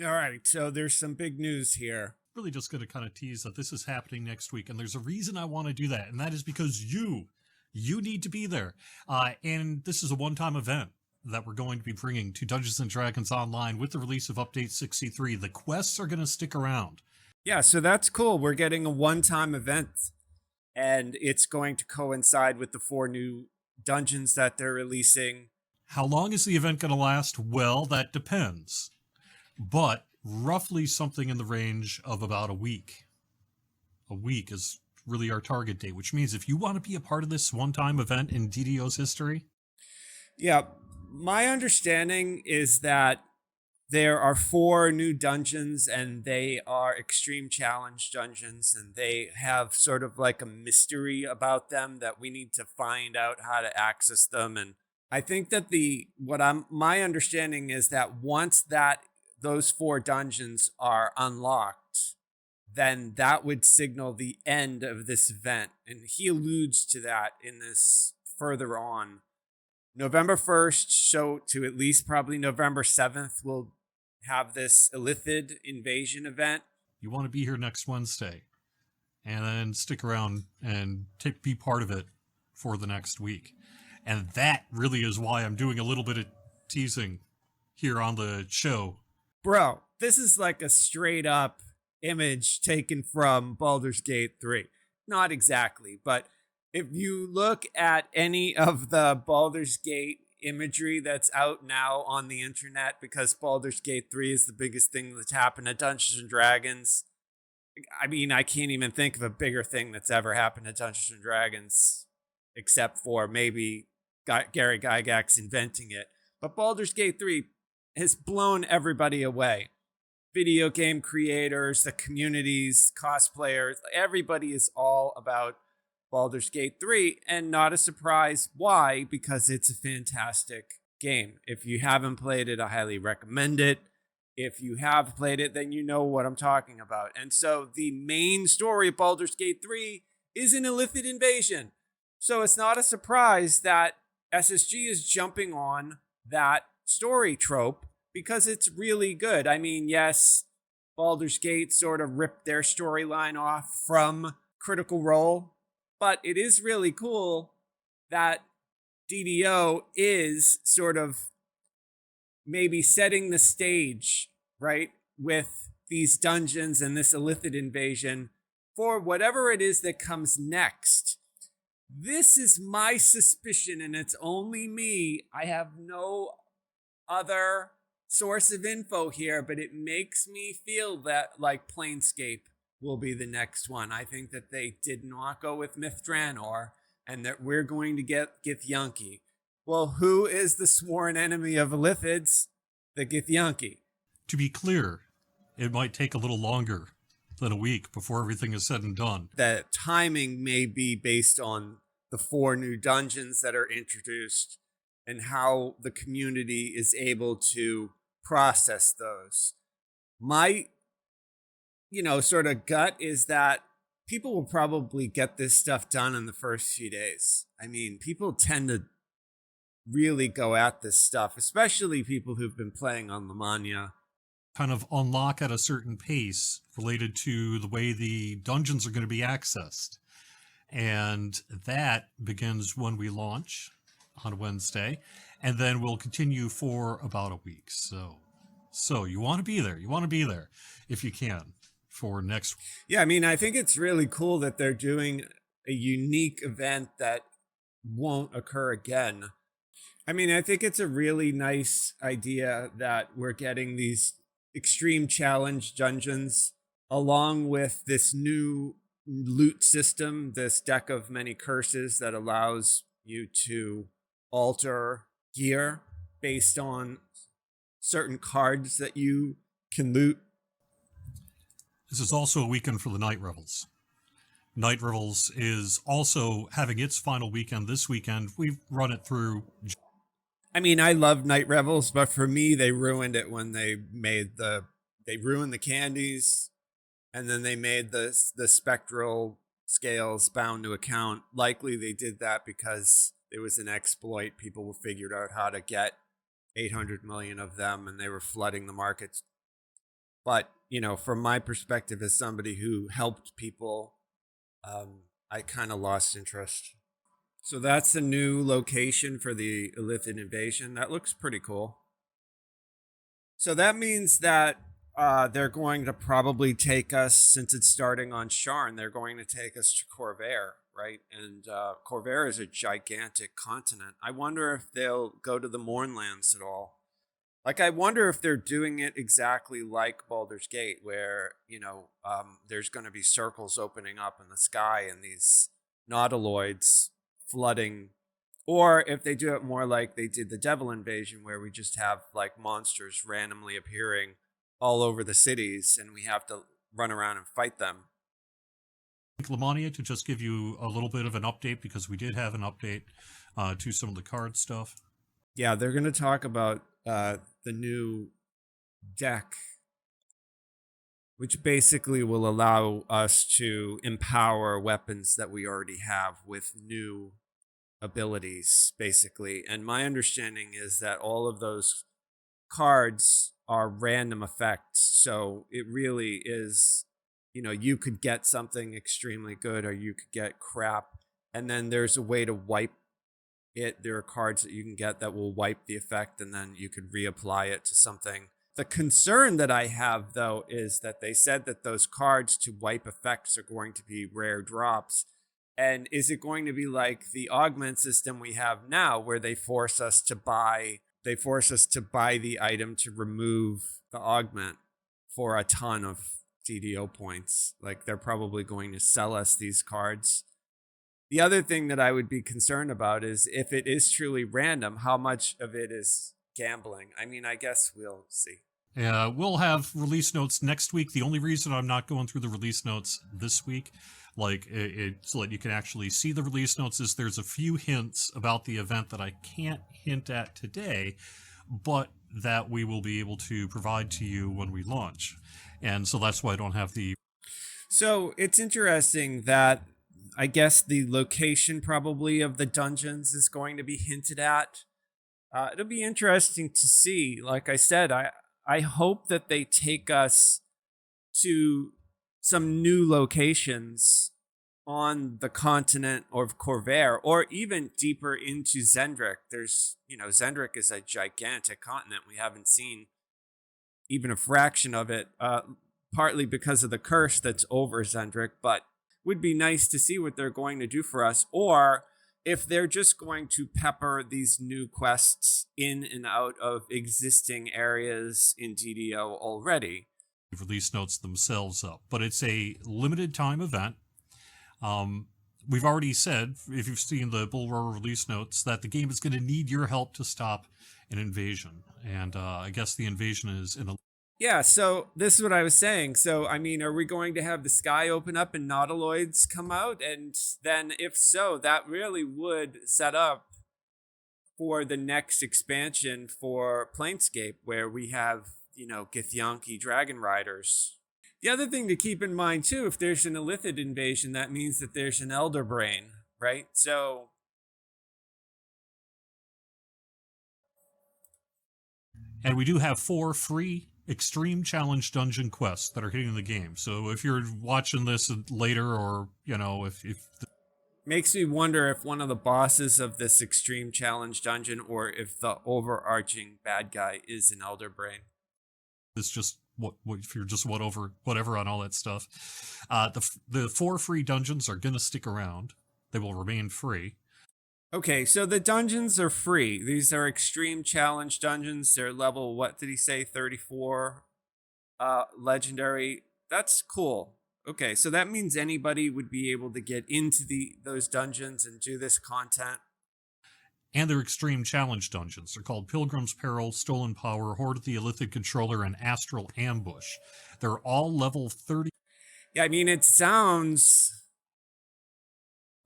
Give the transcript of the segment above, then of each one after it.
All right, so there's some big news here. Really just going to kind of tease that this is happening next week. And there's a reason I want to do that. And that is because you need to be there. And this is a one-time event that we're going to be bringing to Dungeons and Dragons Online with the release of Update 63. The quests are going to stick around. Yeah, so that's cool. We're getting a one-time event, and it's going to coincide with the 4 new dungeons that they're releasing. How long is the event going to last? Well, that depends. But roughly something in the range of about a week. A week is really our target date, which means if you want to be a part of this one-time event in DDO's history. Yeah, my understanding is that there are 4 new dungeons, and they are extreme challenge dungeons, and they have sort of like a mystery about them that we need to find out how to access them. And I think that my understanding is that once those 4 dungeons are unlocked, then that would signal the end of this event. And he alludes to that in this further on. November 1st, so to at least probably November 7th, we'll have this Illithid invasion event. You want to be here next Wednesday and then stick around and be part of it for the next week. And that really is why I'm doing a little bit of teasing here on the show. Bro, this is like a straight up image taken from Baldur's Gate 3. Not exactly, but if you look at any of the Baldur's Gate imagery that's out now on the internet, because Baldur's Gate 3 is the biggest thing that's happened to Dungeons and Dragons. I mean, I can't even think of a bigger thing that's ever happened to Dungeons and Dragons, except for maybe Gary Gygax inventing it. But Baldur's Gate 3 has blown everybody away. Video game creators, the communities, cosplayers, everybody is all about Baldur's Gate 3, and not a surprise. Why? Because it's a fantastic game. If you haven't played it, I highly recommend it. If you have played it, then you know what I'm talking about. And so the main story of Baldur's Gate 3 is an Illithid invasion. So it's not a surprise that SSG is jumping on that story trope because it's really good. I mean, yes, Baldur's Gate sort of ripped their storyline off from Critical Role, but it is really cool that DDO is sort of maybe setting the stage, right, with these dungeons and this Illithid invasion for whatever it is that comes next. This is my suspicion, and it's only me. I have no other source of info here, but it makes me feel that like Planescape will be the next one. I think that they did not go with Myth Draenor, and that we're going to get Githyanki. Well, who is the sworn enemy of Illithids? The Githyanki. To be clear, it might take a little longer than a week before everything is said and done. The timing may be based on the 4 new dungeons that are introduced and how the community is able to process those. My sort of gut is that people will probably get this stuff done in the first few days. I mean, people tend to really go at this stuff, especially people who've been playing on Lamania. Kind of unlock at a certain pace related to the way the dungeons are going to be accessed. And that begins when we launch on Wednesday, and then we'll continue for about a week. So you want to be there. You want to be there if you can. For next. Yeah, I mean, I think it's really cool that they're doing a unique event that won't occur again. I mean, I think it's a really nice idea that we're getting these extreme challenge dungeons along with this new loot system, this deck of many curses that allows you to alter gear based on certain cards that you can loot. This is also a weekend for the Night Revels. Night Revels is also having its final weekend this weekend. We've run it through. I mean, I love Night Revels, but for me, they ruined it when they ruined the candies, and then they made the spectral scales bound to account. Likely they did that because it was an exploit. People figured out how to get 800 million of them, and they were flooding the markets But, from my perspective as somebody who helped people, I kind of lost interest. So that's the new location for the Illithid invasion. That looks pretty cool. So that means that they're going to probably take us, since it's starting on Sharn, they're going to take us to Corvair, right? And Corvair is a gigantic continent. I wonder if they'll go to the Mournlands at all. Like, I wonder if they're doing it exactly like Baldur's Gate, where, there's going to be circles opening up in the sky and these nautiloids flooding, or if they do it more like they did the Devil Invasion, where we just have like monsters randomly appearing all over the cities and we have to run around and fight them. Lamania, to just give you a little bit of an update, because we did have an update to some of the card stuff. Yeah, they're going to talk about the new deck, which basically will allow us to empower weapons that we already have with new abilities, basically. And my understanding is that all of those cards are random effects. So it really is, you could get something extremely good or you could get crap. And then there's a way to wipe it. There are cards that you can get that will wipe the effect and then you could reapply it to something. The concern that I have, though, is that they said that those cards to wipe effects are going to be rare drops. And is it going to be like the augment system we have now, where they force us to buy the item to remove the augment for a ton of DDO points? Like, they're probably going to sell us these cards. The other thing that I would be concerned about is if it is truly random, how much of it is gambling? I mean, I guess we'll see. We'll have release notes next week. The only reason I'm not going through the release notes this week, so that you can actually see the release notes, is there's a few hints about the event that I can't hint at today, but that we will be able to provide to you when we launch. And so that's why I don't have the... So it's interesting that I guess the location probably of the dungeons is going to be hinted at. It'll be interesting to see. Like I said, I hope that they take us to some new locations on the continent of Corvair, or even deeper into Zendrik. Zendrik is a gigantic continent. We haven't seen even a fraction of it, partly because of the curse that's over Zendrik, but would be nice to see what they're going to do for us, or if they're just going to pepper these new quests in and out of existing areas in DDO already. Release notes themselves up, but it's a limited time event. We've already said, if you've seen the Bull Roar release notes, that the game is going to need your help to stop an invasion. And I guess the invasion is in a... Yeah, so this is what I was saying. So, I mean, are we going to have the sky open up and nautiloids come out? And then if so, that really would set up for the next expansion for Planescape, where we have, Githyanki Dragon Riders. The other thing to keep in mind, too, if there's an Illithid invasion, that means that there's an Elder Brain, right? So... And we do have 4 free Extreme Challenge Dungeon quests that are hitting the game. So if you're watching this later, or, if makes me wonder if one of the bosses of this Extreme Challenge Dungeon, or if the overarching bad guy is an Elder Brain. It's just what if you're just whatever on all that stuff. The 4 free dungeons are going to stick around. They will remain free. Okay, so the dungeons are free. These are Extreme Challenge dungeons. They're level, what did he say, 34 legendary. That's cool. Okay, so that means anybody would be able to get into those dungeons and do this content. And they're Extreme Challenge dungeons. They're called Pilgrim's Peril, Stolen Power, Horde of the Illithid Controller, and Astral Ambush. They're all level 30. Yeah, I mean, it sounds...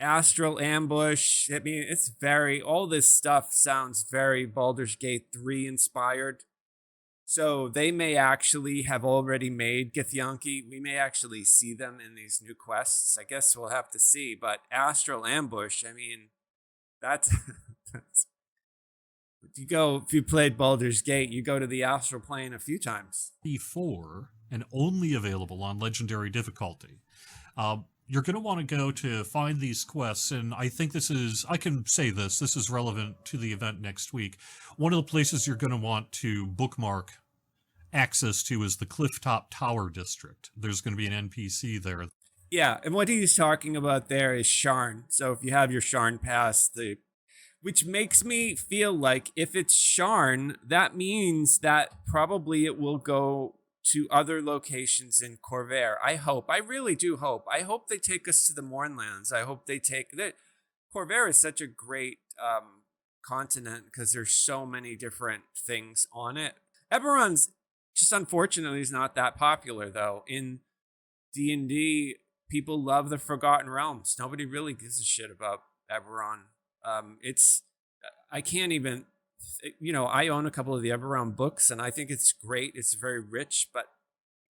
Astral Ambush. I mean, all this stuff sounds very Baldur's Gate 3 inspired. So they may actually have already made Githyanki. We may actually see them in these new quests. I guess we'll have to see. But Astral Ambush, I mean, that's if you played Baldur's Gate, you go to the astral plane a few times. Before and only available on legendary difficulty. You're going to want to go to find these quests, and I think I can say this is relevant to the event next week. One of the places you're going to want to bookmark access to is the Clifftop Tower District. There's going to be an NPC there. Yeah, and what he's talking about there is Sharn. So if you have your Sharn pass, which makes me feel like if it's Sharn, that means that probably it will go to other locations in Corvair. I really do hope. I hope they take us to the Mournlands. I hope they take that. Corvair is such a great continent because there's so many different things on it. Eberron's just unfortunately is not that popular though. In D&D, people love the Forgotten Realms. Nobody really gives a shit about Eberron. I can't even, I own a couple of the Eberron books and I think it's great. It's very rich, but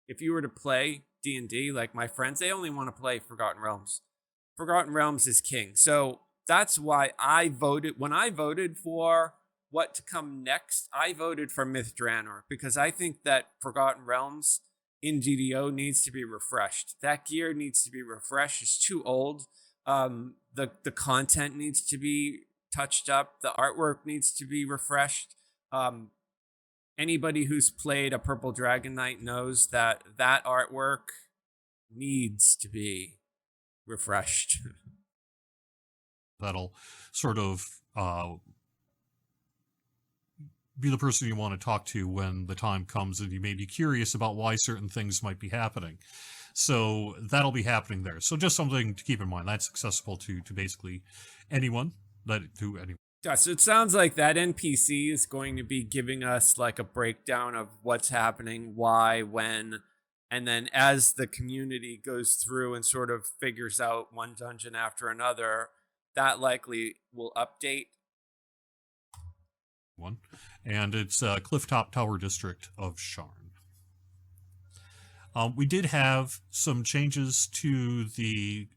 if you were to play D&D, like my friends, they only want to play Forgotten Realms. Forgotten Realms is king. So that's why when I voted for what to come next, I voted for Myth Draenor because I think that Forgotten Realms in GDO needs to be refreshed. That gear needs to be refreshed. It's too old. The content needs to be touched up. The artwork needs to be refreshed. Anybody who's played a Purple Dragon Knight knows that artwork needs to be refreshed. That'll sort of be the person you want to talk to when the time comes and you may be curious about why certain things might be happening. So that'll be happening there. So just something to keep in mind. That's accessible to basically anyone. Yeah, so it sounds like that NPC is going to be giving us like a breakdown of what's happening, why, when, and then as the community goes through and sort of figures out one dungeon after another, that likely will update. And it's Clifftop Tower District of Sharn. We did have some changes to the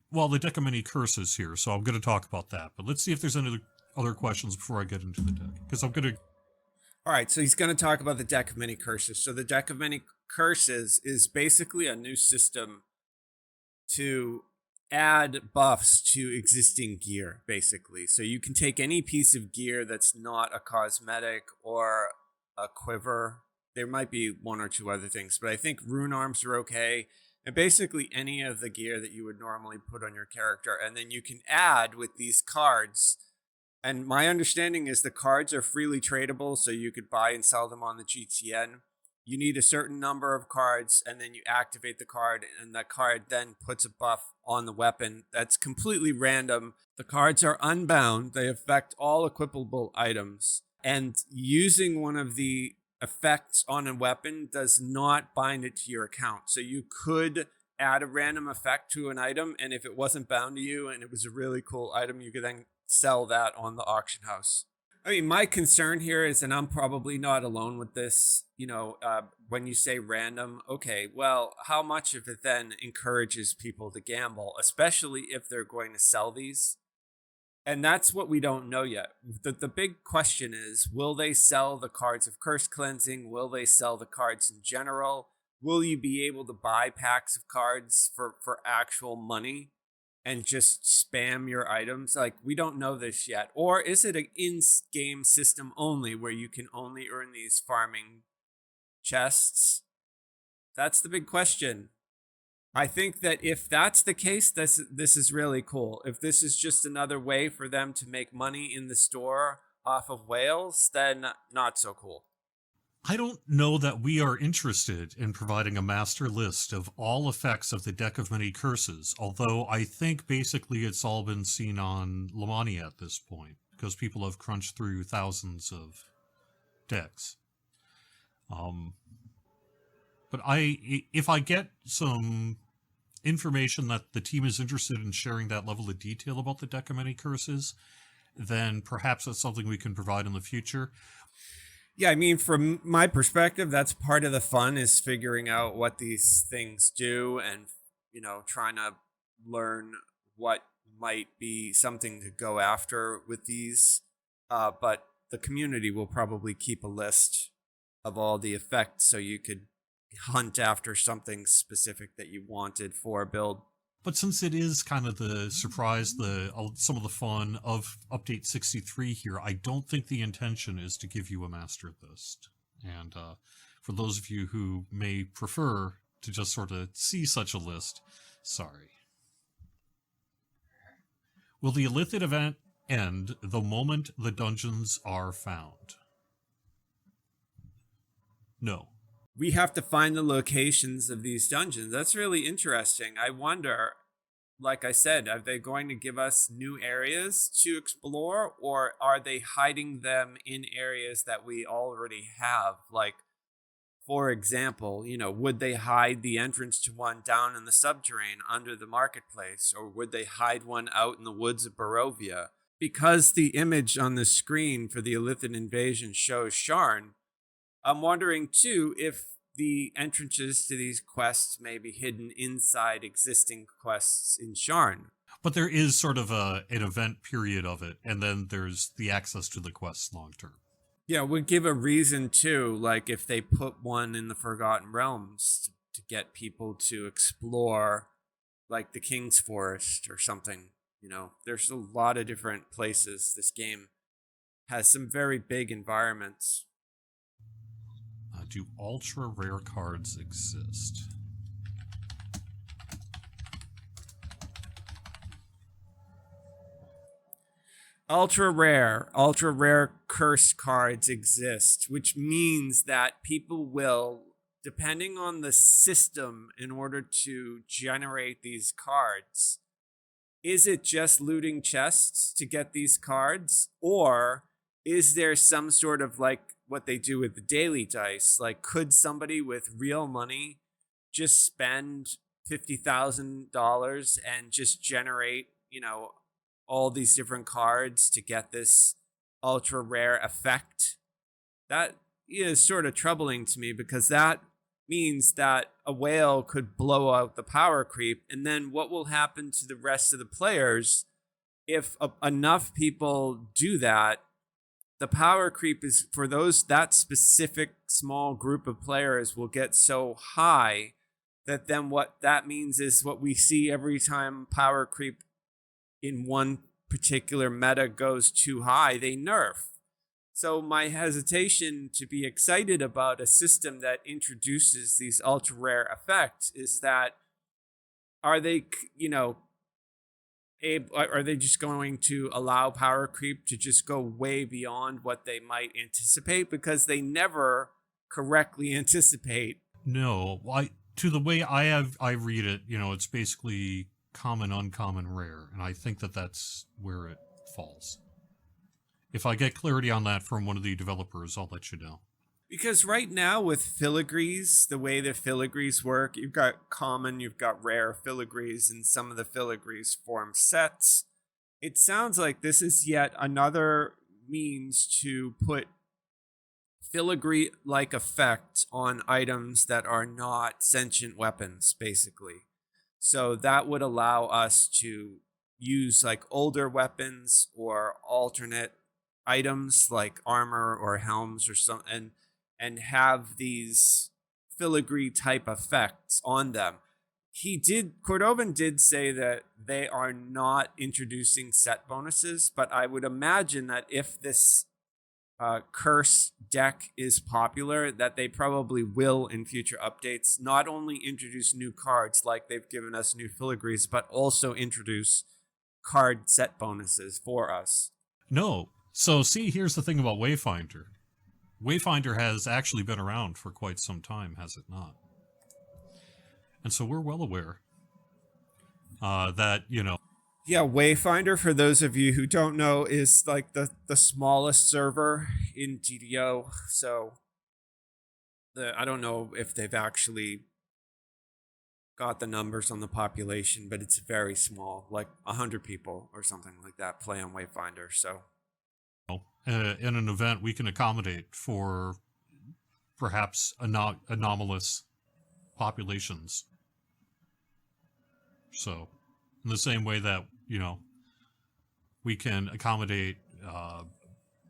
deck of many curses here, so I'm going to talk about that. But let's see if there's any other questions before I get into the deck, because I'm going to... All right, so he's going to talk about the deck of many curses. So the deck of many curses is basically a new system to add buffs to existing gear, basically. So you can take any piece of gear that's not a cosmetic or a quiver. There might be one or two other things, but I think rune arms are okay. And basically any of the gear that you would normally put on your character. And then you can add with these cards. And my understanding is the cards are freely tradable, so you could buy and sell them on the GTN. You need a certain number of cards, and then you activate the card, and that card then puts a buff on the weapon that's completely random. The cards are unbound. They affect all equipable items. And using one of the effects on a weapon does not bind it to your account. So you could add a random effect to an item, and if it wasn't bound to you and it was a really cool item, you could then sell that on the auction house. I mean, my concern here is, and I'm probably not alone with this, when you say random, okay, well, how much of it then encourages people to gamble, especially if they're going to sell these? And that's what we don't know yet. The big question is, will they sell the cards of curse cleansing? Will they sell the cards in general? Will you be able to buy packs of cards for actual money and just spam your items? Like, we don't know this yet. Or is it an in-game system only where you can only earn these farming chests? That's the big question. I think that if that's the case, this is really cool. If this is just another way for them to make money in the store off of whales, then not so cool. I don't know that we are interested in providing a master list of all effects of the Deck of Many Curses, although I think basically it's all been seen on Lamania at this point, because people have crunched through thousands of decks. But if I get some information that the team is interested in sharing that level of detail about the Deck of Many Curses, then perhaps that's something we can provide in the future. Yeah, I mean, from my perspective, that's part of the fun, is figuring out what these things do and, trying to learn what might be something to go after with these. But the community will probably keep a list of all the effects so you could hunt after something specific that you wanted for a build. But since it is kind of the surprise, some of the fun of Update 63 here, I don't think the intention is to give you a master list. And for those of you who may prefer to just sort of see such a list, sorry. Will the Illithid event end the moment the dungeons are found? No. We have to find the locations of these dungeons. That's really interesting. I wonder, like I said, are they going to give us new areas to explore, or are they hiding them in areas that we already have? Like, for example, would they hide the entrance to one down in the subterrane under the marketplace, or would they hide one out in the woods of Barovia? Because the image on the screen for the Illithid invasion shows Sharn, I'm wondering, too, if the entrances to these quests may be hidden inside existing quests in Sharn. But there is sort of an event period of it, and then there's the access to the quests long term. Yeah, would give a reason, too, like if they put one in the Forgotten Realms to get people to explore, like the King's Forest or something. There's a lot of different places. This game has some very big environments. Do ultra rare cards exist? Ultra rare curse cards exist, which means that people will, depending on the system in order to generate these cards, is it just looting chests to get these cards? Or is there some sort of like what they do with the daily dice? Like, could somebody with real money just spend $50,000 and just generate, all these different cards to get this ultra rare effect? That is sort of troubling to me, because that means that a whale could blow out the power creep. And then what will happen to the rest of the players if enough people do that? The power creep is for that specific small group of players will get so high that then what that means is what we see every time power creep in one particular meta goes too high, they nerf. So my hesitation to be excited about a system that introduces these ultra rare effects is that are they just going to allow power creep to just go way beyond what they might anticipate, because they never correctly anticipate? No, to the way I read it, it's basically common, uncommon, rare, and I think that's where it falls. If I get clarity on that from one of the developers, I'll let you know. Because right now with filigrees, the way the filigrees work, you've got common, you've got rare filigrees, and some of the filigrees form sets. It sounds like this is yet another means to put filigree-like effects on items that are not sentient weapons, basically. So that would allow us to use like older weapons or alternate items like armor or helms or something, and have these filigree type effects on them. Cordovan did say that they are not introducing set bonuses, but I would imagine that if this curse deck is popular, that they probably will in future updates not only introduce new cards like they've given us new filigrees, but also introduce card set bonuses for us. No. So see, here's the thing about Wayfinder. Wayfinder has actually been around for quite some time, has it not? And so we're well aware that, Yeah, Wayfinder, for those of you who don't know, is like the smallest server in GDO. So I don't know if they've actually got the numbers on the population, but it's very small, like 100 people or something like that play on Wayfinder. So in an event, we can accommodate for perhaps anomalous populations. So in the same way that, we can accommodate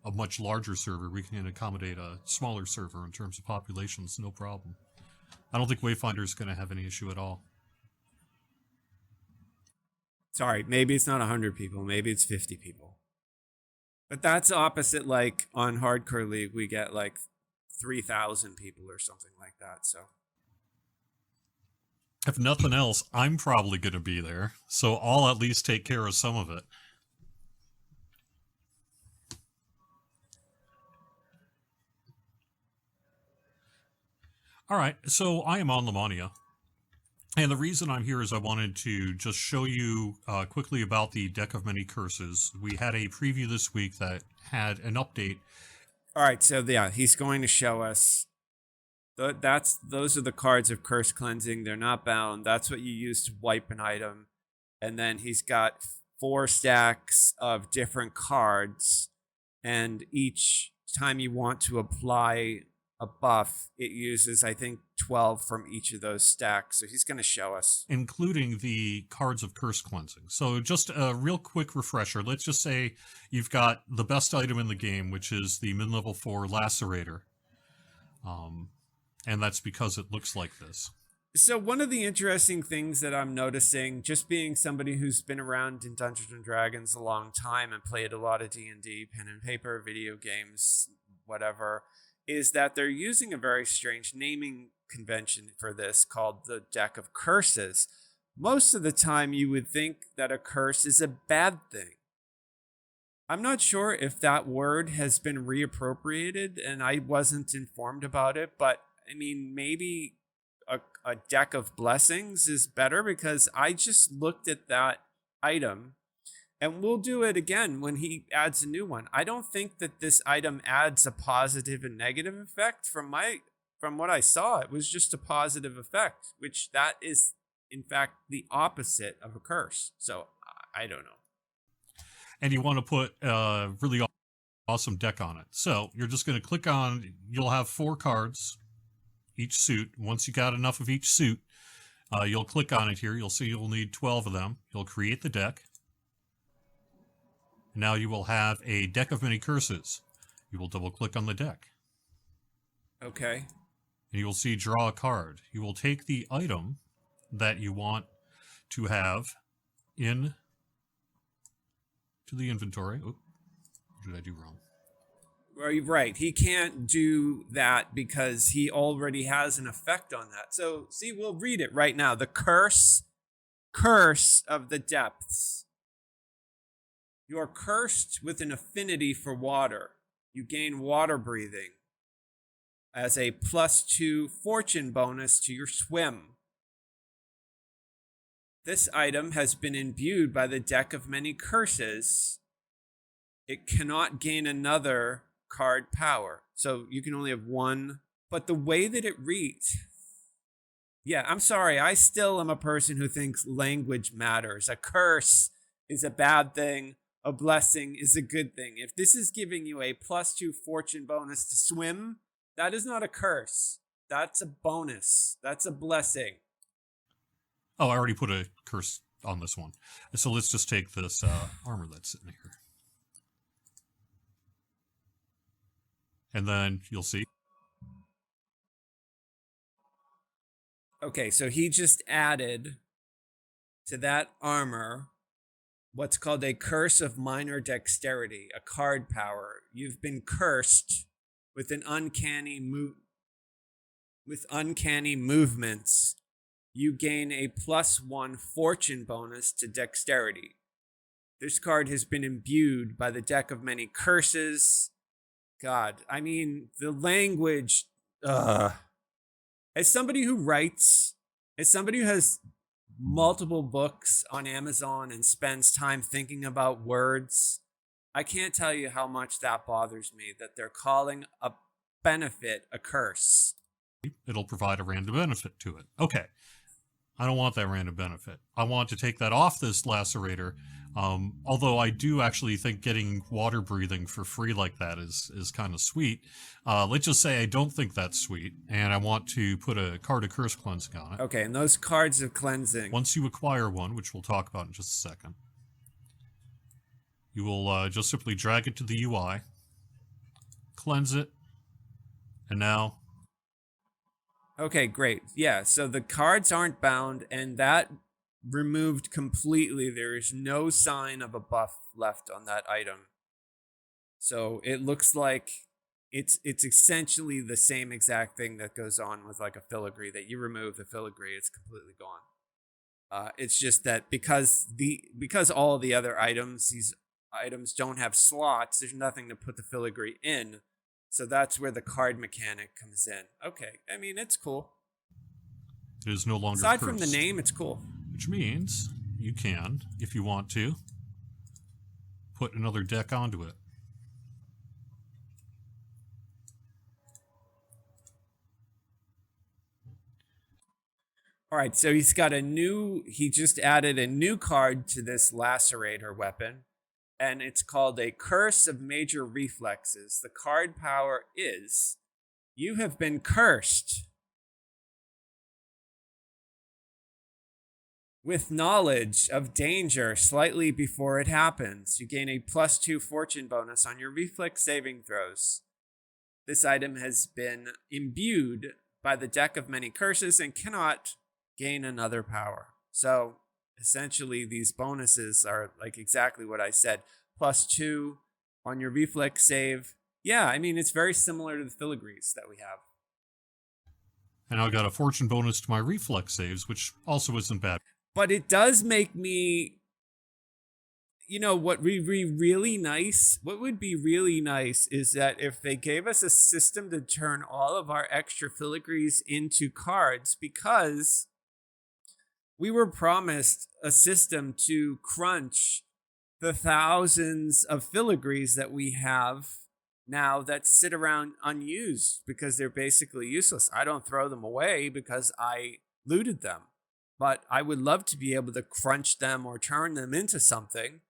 a much larger server, we can accommodate a smaller server in terms of populations, no problem. I don't think Wayfinder is going to have any issue at all. Sorry, maybe it's not 100 people, maybe it's 50 people. But that's opposite, like on Hardcore League, we get like 3,000 people or something like that, so. If nothing else, I'm probably going to be there, so I'll at least take care of some of it. All right, so I am on Lamania. And the reason I'm here is I wanted to just show you quickly about the Deck of Many Curses. We had a preview this week that had an update. All right, so yeah, he's going to show us. Those are the cards of Curse Cleansing. They're not bound. That's what you use to wipe an item. And then he's got 4 stacks of different cards. And each time you want to apply a buff, it uses, I think, 12 from each of those stacks. So he's going to show us. Including the cards of Curse Cleansing. So just a real quick refresher. Let's just say you've got the best item in the game, which is the mid-level 4 Lacerator. And that's because it looks like this. So one of the interesting things that I'm noticing, just being somebody who's been around in Dungeons & Dragons a long time and played a lot of D&D, pen and paper, video games, whatever, is that they're using a very strange naming convention for this called the Deck of Curses. Most of the time you would think that a curse is a bad thing. I'm not sure if that word has been reappropriated and I wasn't informed about it, but I mean, maybe a deck of blessings is better, because I just looked at that item, and we'll do it again when he adds a new one. I don't think that this item adds a positive and negative effect. From what I saw, it was just a positive effect, which that is in fact the opposite of a curse. So I don't know. And you want to put a really awesome deck on it. So you're just going to click on, you'll have 4 cards, each suit. Once you got enough of each suit, you'll click on it here. You'll see you'll need 12 of them. You'll create the deck. Now you will have a Deck of Many Curses. You will double click on the deck. Okay. And you will see draw a card. You will take the item that you want to have in to the inventory. Oh, what did I do wrong? Right. He can't do that because he already has an effect on that. So, see, we'll read it right now. The curse of the depths. You are cursed with an affinity for water. You gain water breathing as a +2 fortune bonus to your swim. This item has been imbued by the Deck of Many Curses. It cannot gain another card power. So you can only have one. But the way that it reads, yeah, I'm sorry. I still am a person who thinks language matters. A curse is a bad thing. A blessing is a good thing. If this is giving you a +2 fortune bonus to swim, that is not a curse. That's a bonus. That's a blessing. Oh, I already put a curse on this one. So let's just take this armor that's sitting here. And then you'll see. Okay, so he just added to that armor what's called a curse of minor dexterity, a card power. You've been cursed with an uncanny movements. You gain a +1 fortune bonus to dexterity. This card has been imbued by the Deck of Many Curses. God, I mean, the language, as somebody who writes, as somebody who has multiple books on Amazon and spends time thinking about words, I can't tell you how much that bothers me, that they're calling a benefit a curse. It'll provide a random benefit to it. Okay. I don't want that random benefit. I want to take that off this lacerator. Although I do actually think getting water breathing for free like that is kind of sweet. Let's just say I don't think that's sweet, and I want to put a card of curse cleansing on it. Okay, and those cards of cleansing. Once you acquire one, which we'll talk about in just a second, you will just simply drag it to the UI. cleanse it, and now Okay, great. Yeah, so the cards aren't bound, and that removed completely. There is no sign of a buff left on that item. So it looks like it's essentially the same exact thing that goes on with like a filigree, that you remove the filigree, it's completely gone. It's just that because all the other items, these items don't have slots, there's nothing to put the filigree in. So that's where the card mechanic comes in. Okay, I mean, it's cool. it is no longer Aside cursed. from the name, it's cool. Which means you can, if you want to, put another deck onto it. All right, so he just added a new card to this lacerator weapon, and it's called a Curse of Major Reflexes. The card power is, you have been cursed with knowledge of danger slightly before it happens. You gain a +2 fortune bonus on your reflex saving throws. This item has been imbued by the deck of many curses and cannot gain another power. So essentially, these bonuses are like exactly what I said. +2 on your reflex save. Yeah, I mean, it's very similar to the filigrees that we have. And I got a fortune bonus to my reflex saves, which also isn't bad. But it does make me, what would be really nice is that if they gave us a system to turn all of our extra filigrees into cards, because we were promised a system to crunch the thousands of filigrees that we have now that sit around unused because they're basically useless. I don't throw them away because I looted them, but I would love to be able to crunch them or turn them into something.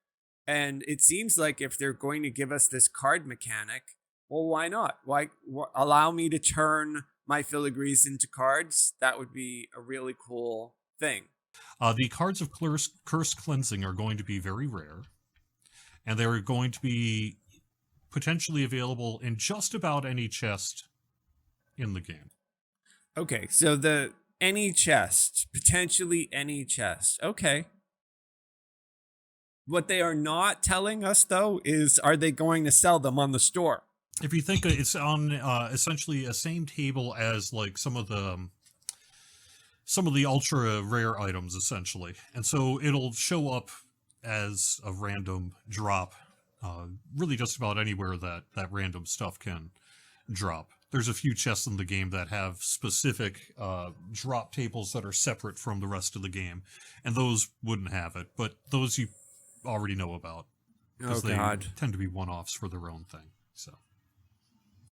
And it seems like if they're going to give us this card mechanic, well, why not? Why allow me to turn my filigrees into cards? That would be a really cool thing. The cards of curse cleansing are going to be very rare, and they're going to be potentially available in just about any chest in the game. Okay, so potentially any chest. Okay. What they are not telling us, though, is are they going to sell them on the store? If you think it's on essentially a same table as like some of the ultra rare items, essentially. And so it'll show up as a random drop, really just about anywhere that random stuff can drop. There's a few chests in the game that have specific drop tables that are separate from the rest of the game, and those wouldn't have it, but those you already know about. Because they tend to be one-offs for their own thing. So.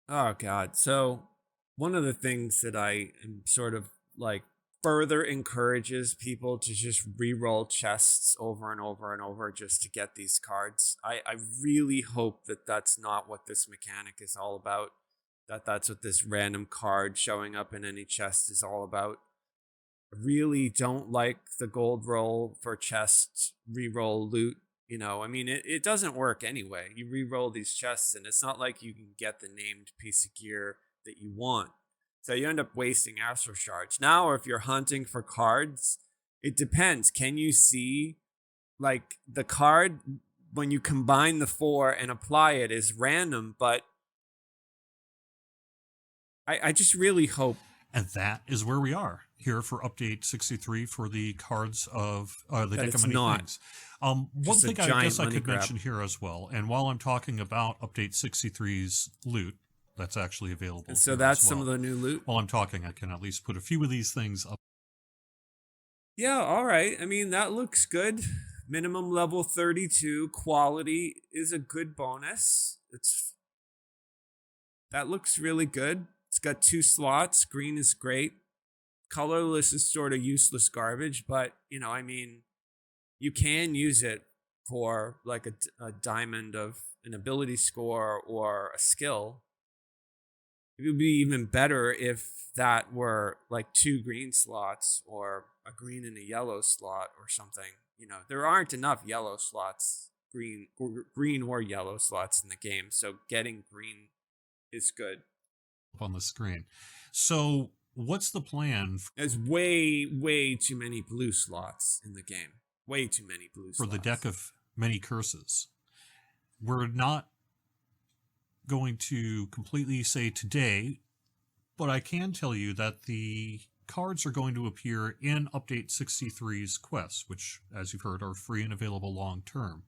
Oh, God. So one of the things that I am sort of like further encourages people to just re-roll chests over and over and over just to get these cards. I really hope that that's not what this mechanic is all about, that's what this random card showing up in any chest is all about. I really don't like the gold roll for chests, re-roll loot. I mean, it doesn't work anyway. You re-roll these chests and it's not like you can get the named piece of gear that you want. So you end up wasting astral shards. Now, if you're hunting for cards, it depends. Can you see, like, the card, when you combine the 4 and apply it, is random, but I just really hope. And that is where we are here for update 63 for the cards of the deck of many things. One thing I guess I could mention here as well, and while I'm talking about update 63's loot, that's actually available. And so that's some of the new loot. While I'm talking, I can at least put a few of these things up. Yeah, all right. I mean, that looks good. Minimum level 32. Quality is a good bonus. That looks really good. It's got 2 slots. Green is great. Colorless is sort of useless garbage, but, I mean, you can use it for like a diamond of an ability score or a skill. It would be even better if that were like 2 green slots or a green and a yellow slot or something. There aren't enough yellow slots, green or yellow slots in the game. So getting green is good. Up on the screen. So what's the plan There's way too many blue slots in the game. Way too many blue for slots. the deck of many curses? We're not going to completely say today, but I can tell you that the cards are going to appear in Update 63's quests, which, as you've heard, are free and available long term.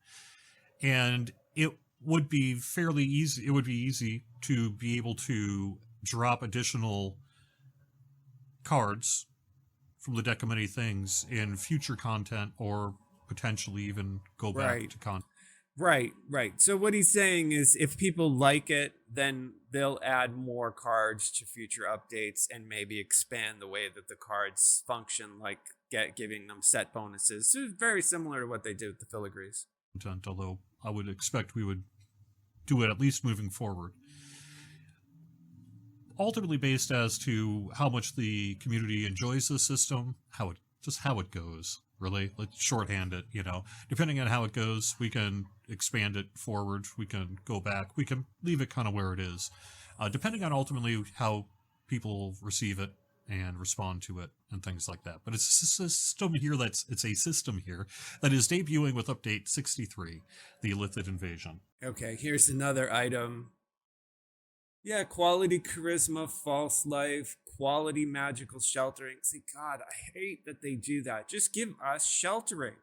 And it would be fairly easy. It would be easy to be able to drop additional cards from the deck of many things in future content, or potentially even go back to content. Right. So what he's saying is if people like it, then they'll add more cards to future updates and maybe expand the way that the cards function, like giving them set bonuses. So very similar to what they did with the filigrees. Although I would expect we would do it at least moving forward. Ultimately based as to how much the community enjoys the system, how it goes. Really, let's shorthand it. Depending on how it goes, we can expand it forward. We can go back. We can leave it kind of where it is, depending on ultimately how people receive it and respond to it and things like that. But it's a system here it's a system here that is debuting with Update 63, the Illithid Invasion. Okay, here's another item. Yeah, quality charisma, false life, quality magical sheltering. See, God, I hate that they do that. Just give us sheltering.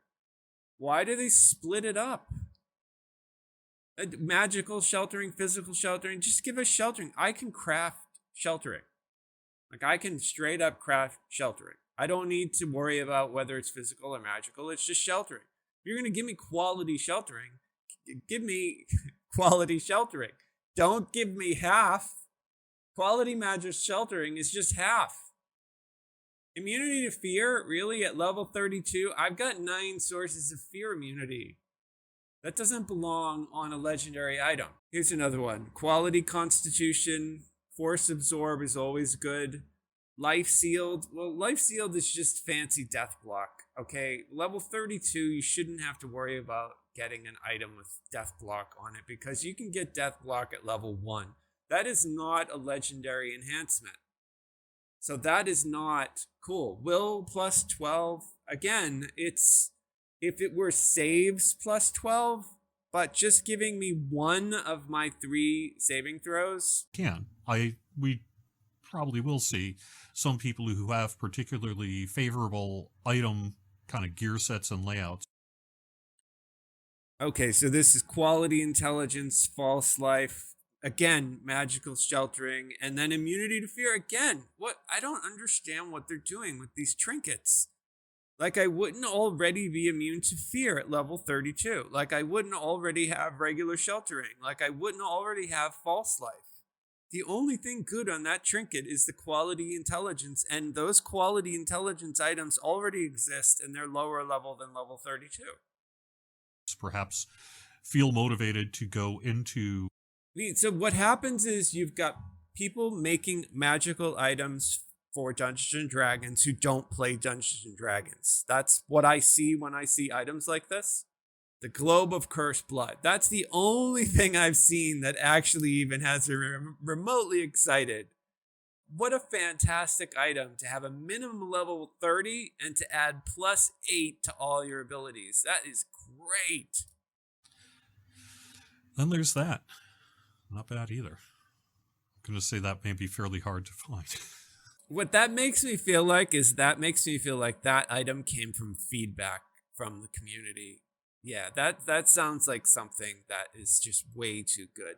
Why do they split it up? Magical sheltering, physical sheltering. Just give us sheltering. I can craft sheltering. Like, I can straight up craft sheltering. I don't need to worry about whether it's physical or magical. It's just sheltering. If you're going to give me quality sheltering, give me quality sheltering. Don't give me half. Quality magic sheltering is just half. Immunity to fear, really, at level 32? I've got 9 sources of fear immunity. That doesn't belong on a legendary item. Here's another one. Quality constitution, force absorb is always good. Life sealed. Well, life sealed is just fancy death block. Okay, level 32, you shouldn't have to worry about getting an item with death block on it because you can get death block at level 1. That is not a legendary enhancement. So that is not cool. Will plus 12. Again, it's if it were saves plus 12, but just giving me one of my 3 saving throws. We probably will see some people who have particularly favorable item kind of gear sets and layouts. Okay, so this is quality intelligence, false life, again, magical sheltering, and then immunity to fear again. What? I don't understand what they're doing with these trinkets. Like, I wouldn't already be immune to fear at level 32. Like, I wouldn't already have regular sheltering. Like, I wouldn't already have false life. The only thing good on that trinket is the quality intelligence, and those quality intelligence items already exist, and they're lower level than level 32. Perhaps feel motivated to go into. So what happens is you've got people making magical items for Dungeons and Dragons who don't play Dungeons and Dragons. That's what I see when I see items like this. The Globe of Cursed Blood. That's the only thing I've seen that actually even has me remotely excited. What a fantastic item to have a minimum level 30 and to add plus 8 to all your abilities. That is great. Then there's that. Not bad either. I'm going to say that may be fairly hard to find. What that makes me feel like is that item came from feedback from the community. Yeah, that sounds like something that is just way too good.